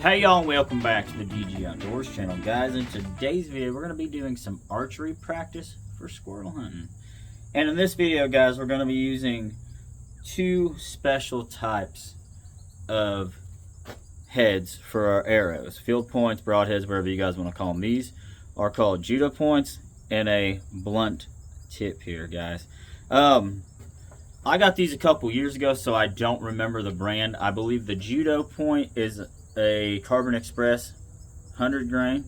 Hey y'all, and welcome back to the DG Outdoors channel, guys. In today's video, we're going to be doing some archery practice for squirrel hunting. And in this video, guys, we're going to be using two special types of heads for our arrows. Field points, broadheads, whatever you guys want to call them. These are called judo points and a blunt tip here, guys. I got these a couple years ago, so I don't remember the brand. I believe the judo point is a Carbon Express 100 grain,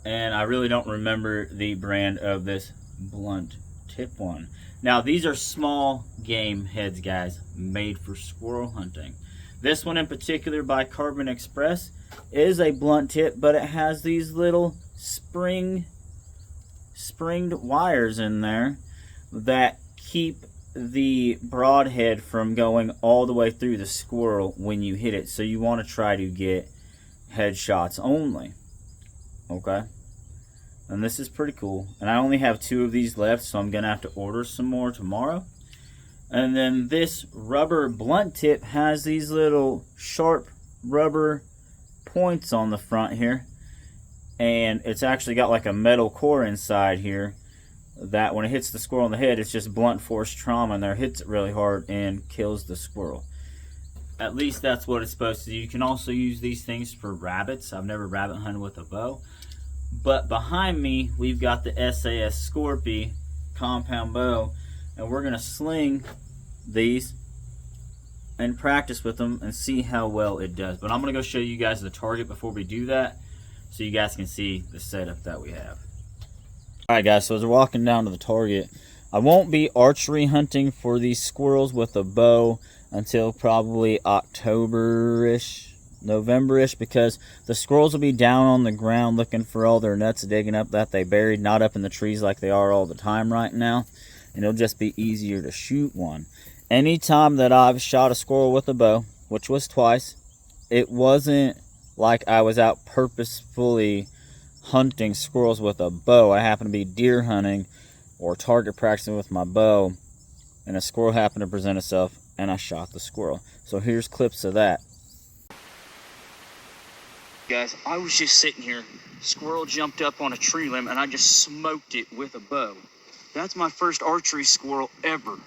and I really don't remember the brand of this blunt tip one. Now these are small game heads, guys, made for squirrel hunting. This one in particular by Carbon Express is a blunt tip, but it has these little springed wires in there that keep the broadhead from going all the way through the squirrel when you hit it. So you want to try to get headshots only. Okay, and this is pretty cool, and I only have 2 of these left, so I'm gonna have to order some more tomorrow. And then this rubber blunt tip has these little sharp rubber points on the front here, and it's actually got like a metal core inside here that when it hits the squirrel in the head, it's just blunt force trauma and there, hits it really hard and kills the squirrel. At least that's what it's supposed to do. You can also use these things for rabbits. I've never rabbit hunted with a bow, but behind me we've got the SAS Scorpy compound bow, and we're gonna sling these and practice with them and see how well it does. But I'm gonna go show you guys the target before we do that, so you guys can see the setup that we have. Alright guys, so as we're walking down to the target, I won't be archery hunting for these squirrels with a bow until probably October-ish, November-ish, because the squirrels will be down on the ground looking for all their nuts digging up that they buried, not up in the trees like they are all the time right now, and it'll just be easier to shoot one. Anytime that I've shot a squirrel with a bow, which was twice, it wasn't like I was out purposefully hunting squirrels with a bow. I happened to be deer hunting or target practicing with my bow, and a squirrel happened to present itself and I shot the squirrel. So here's clips of that. Guys, I was just sitting here, squirrel jumped up on a tree limb and I just smoked it with a bow. That's my first archery squirrel ever.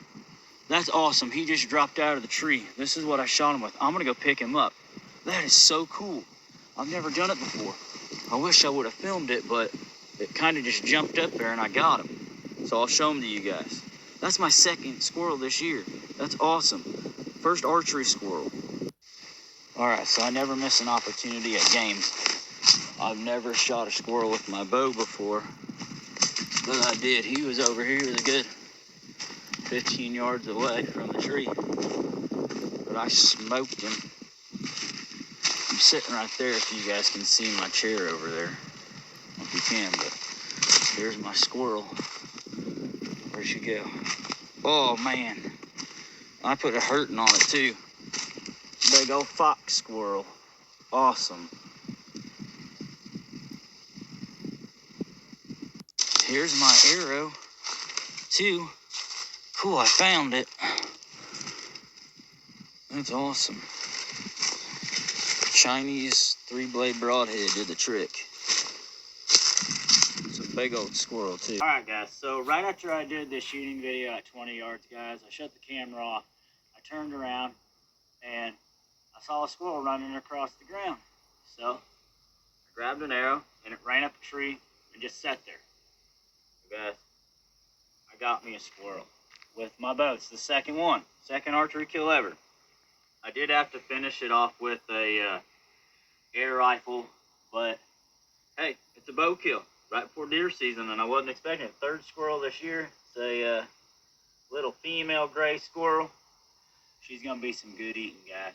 That's awesome. He just dropped out of the tree. This is what I shot him with. I'm gonna go pick him up. That is so cool. I've never done it before. I wish I would have filmed it, but it kind of just jumped up there and I got him. So I'll show him to you guys. That's my second squirrel this year. That's awesome. First archery squirrel. Alright, so I never miss an opportunity at games. I've never shot a squirrel with my bow before, but I did. He was over here, he was a good 15 yards away from the tree, but I smoked him. I'm sitting right there if you guys can see my chair over there. I don't know if you can, but here's my squirrel. Where'd she go? Oh man, I put a hurting on it too. Big old fox squirrel. Awesome. Here's my arrow too. Cool, I found it. That's awesome. Chinese 3-blade broadhead did the trick. It's a big old squirrel too. Alright guys, so right after I did this shooting video at 20 yards, guys, I shut the camera off. I turned around and I saw a squirrel running across the ground. So I grabbed an arrow and it ran up a tree and just sat there. So guys, I got me a squirrel with my bow. It's the second one, second archery kill ever. I did have to finish it off with a air rifle, but hey, it's a bow kill right before deer season, and I wasn't expecting it. Third squirrel this year. It's a little female gray squirrel. She's gonna be some good eating, guys.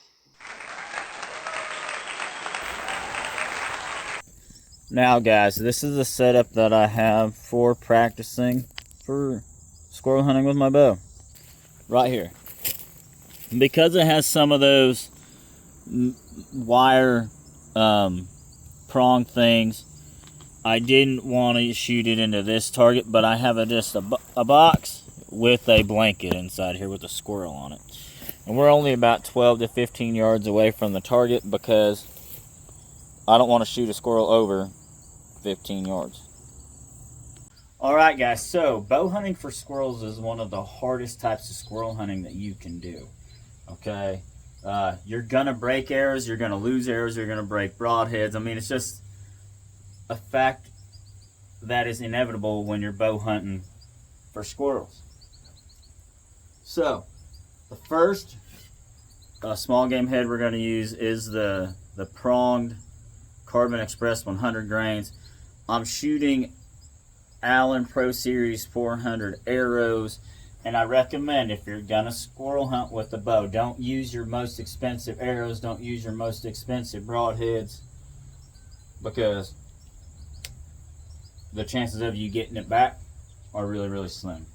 Now guys, this is the setup that I have for practicing for squirrel hunting with my bow. Right here. Because it has some of those wire prong things, I didn't want to shoot it into this target, but I have just a box with a blanket inside here with a squirrel on it. And we're only about 12 to 15 yards away from the target because I don't want to shoot a squirrel over 15 yards. Alright guys, so bow hunting for squirrels is one of the hardest types of squirrel hunting that you can do. Okay? You're going to break arrows, you're going to lose arrows, you're going to break broadheads. I mean, it's just a fact that is inevitable when you're bow hunting for squirrels. So, the first small game head we're going to use is the pronged Carbon Express 100 grains. I'm shooting Allen Pro Series 400 arrows, and I recommend, if you're gonna squirrel hunt with a bow, don't use your most expensive arrows, don't use your most expensive broadheads, because the chances of you getting it back are really, really slim.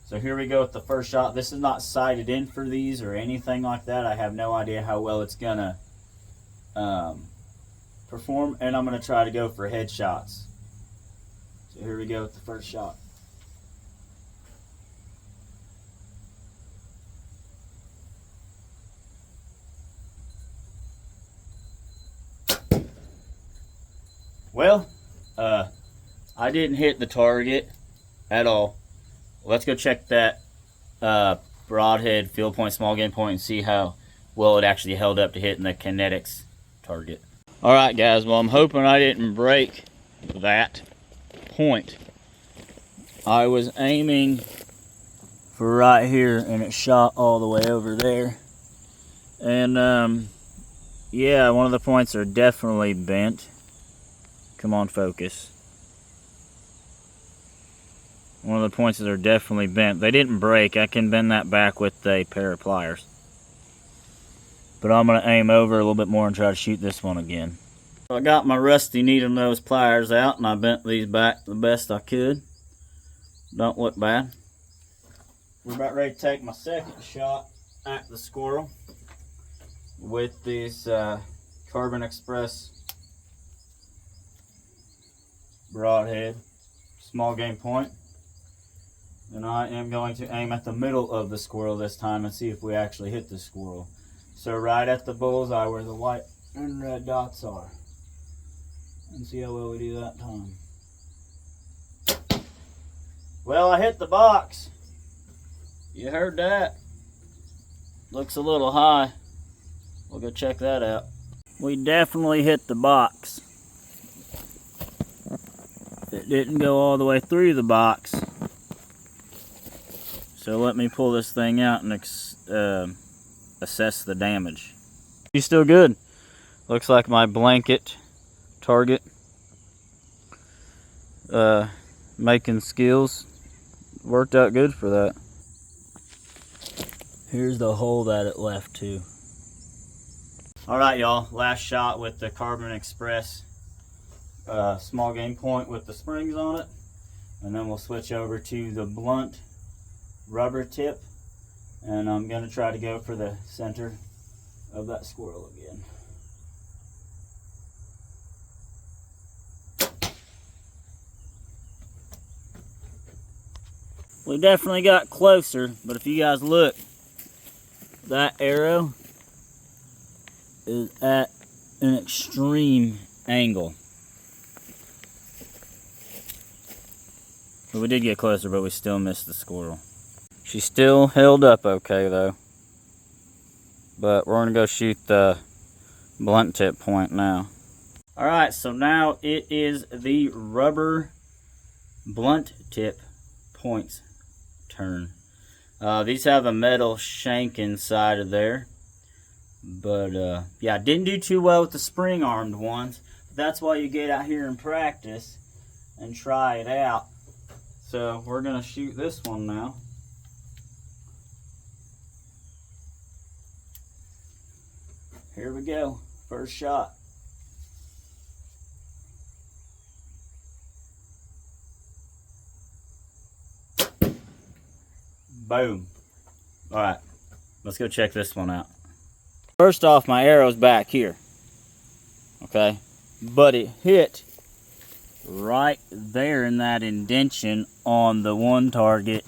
So here we go with the first shot. This is not sighted in for these or anything like that. I have no idea how well it's gonna perform, and I'm gonna try to go for headshots. So here we go with the first shot. Well, I didn't hit the target at all. Let's go check that broadhead, field point, small game point, and see how well it actually held up to hitting the kinetics target. Alright guys, well I'm hoping I didn't break that point. I was aiming for right here and it shot all the way over there. And yeah, one of the points are definitely bent. Come on, focus. One of the points are definitely bent. They didn't break. I can bend that back with a pair of pliers. But I'm going to aim over a little bit more and try to shoot this one again. I got my rusty needle nose pliers out and I bent these back the best I could. Don't look bad. We're about ready to take my second shot at the squirrel with this Carbon Express broadhead, small game point. And I am going to aim at the middle of the squirrel this time and see if we actually hit the squirrel. So right at the bullseye where the white and red dots are. And see how well we do that time. Well, I hit the box. You heard that. Looks a little high. We'll go check that out. We definitely hit the box. It didn't go all the way through the box. So let me pull this thing out and assess the damage. He's still good. Looks like my blanket target making skills worked out good for that. Here's the hole that it left too. Alright y'all, last shot with the Carbon Express small game point with the springs on it, and then we'll switch over to the blunt rubber tip, and I'm going to try to go for the center of that squirrel again. We definitely got closer, but if you guys look, that arrow is at an extreme angle. But we did get closer, but we still missed the squirrel. She still held up okay though. But we're gonna go shoot the blunt tip point now. Alright, so now it is the rubber blunt tip points turn. These have a metal shank inside of there. But yeah, didn't do too well with the spring armed ones. That's why you get out here and practice and try it out. So we're gonna shoot this one now. Here we go, first shot. Boom. All right, let's go check this one out. First off, my arrow's back here, okay? But it hit right there in that indention on the one target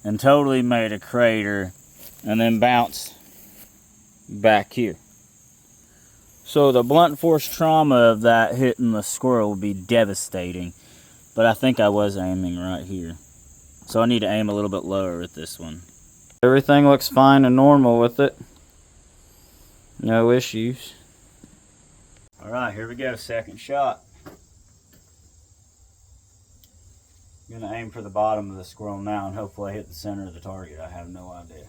and totally made a crater and then bounced back here. So the blunt force trauma of that hitting the squirrel would be devastating. But I think I was aiming right here. So I need to aim a little bit lower with this one. Everything looks fine and normal with it. No issues. Alright, here we go. Second shot. I'm going to aim for the bottom of the squirrel now and hopefully I hit the center of the target. I have no idea.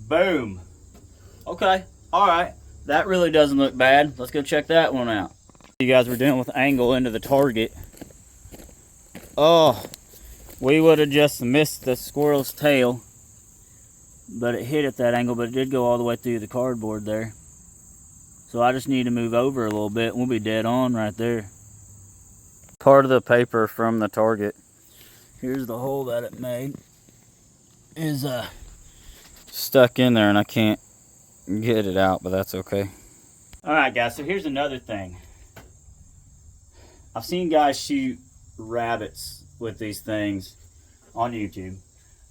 Boom. Okay. Alright. That really doesn't look bad. Let's go check that one out. You guys were dealing with angle into the target. Oh, we would have just missed the squirrel's tail. But it hit at that angle, but it did go all the way through the cardboard there. So I just need to move over a little bit and we'll be dead on right there. Part of the paper from the target, here's the hole that it made, is stuck in there and I can't get it out, but that's okay. Alright guys, so here's another thing. I've seen guys shoot rabbits with these things on YouTube.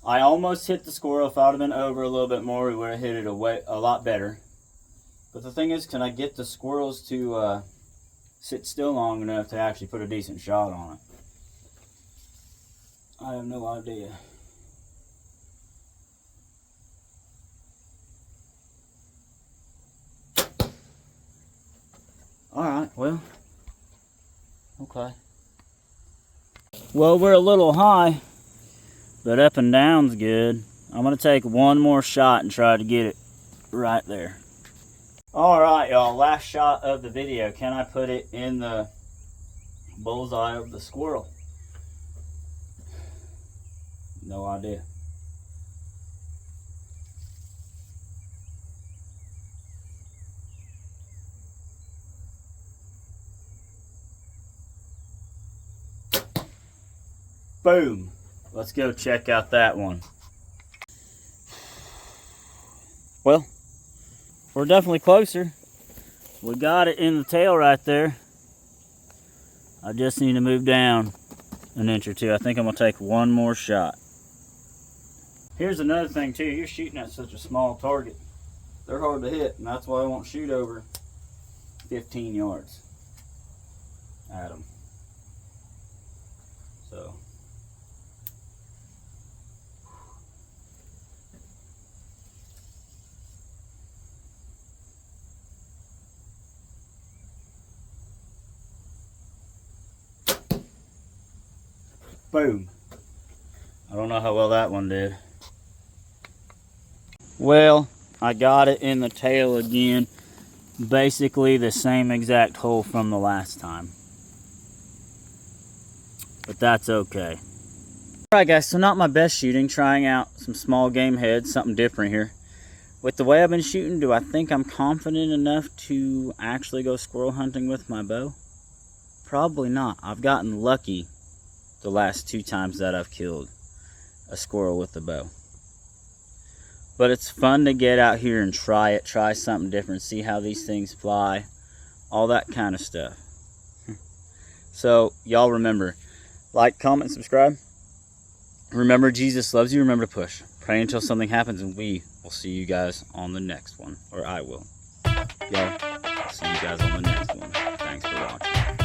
I almost hit the squirrel. If I would have been over a little bit more, we would have hit it a lot better. But the thing is, can I get the squirrels to sit still long enough to actually put a decent shot on it? I have no idea. Alright, well, okay. Well, we're a little high, but up and down's good. I'm going to take one more shot and try to get it right there. Alright, y'all, last shot of the video. Can I put it in the bullseye of the squirrel? No idea. Boom. Let's go check out that one. Well, we're definitely closer. We got it in the tail right there. I just need to move down an inch or two. I think I'm going to take one more shot. Here's another thing too. You're shooting at such a small target. They're hard to hit, and that's why I won't shoot over 15 yards at them. So. Boom. I don't know how well that one did. Well, I got it in the tail again. Basically the same exact hole from the last time. But that's okay. Alright guys, so not my best shooting. Trying out some small game heads, something different here. With the way I've been shooting, do I think I'm confident enough to actually go squirrel hunting with my bow? Probably not. I've gotten lucky the last 2 times that I've killed a squirrel with the bow. But it's fun to get out here and try it, try something different, see how these things fly, all that kind of stuff. So, y'all remember, like, comment, subscribe. Remember, Jesus loves you. Remember to push. Pray until something happens, and we will see you guys on the next one. Or I will. Y'all, see you guys on the next one. Thanks for watching.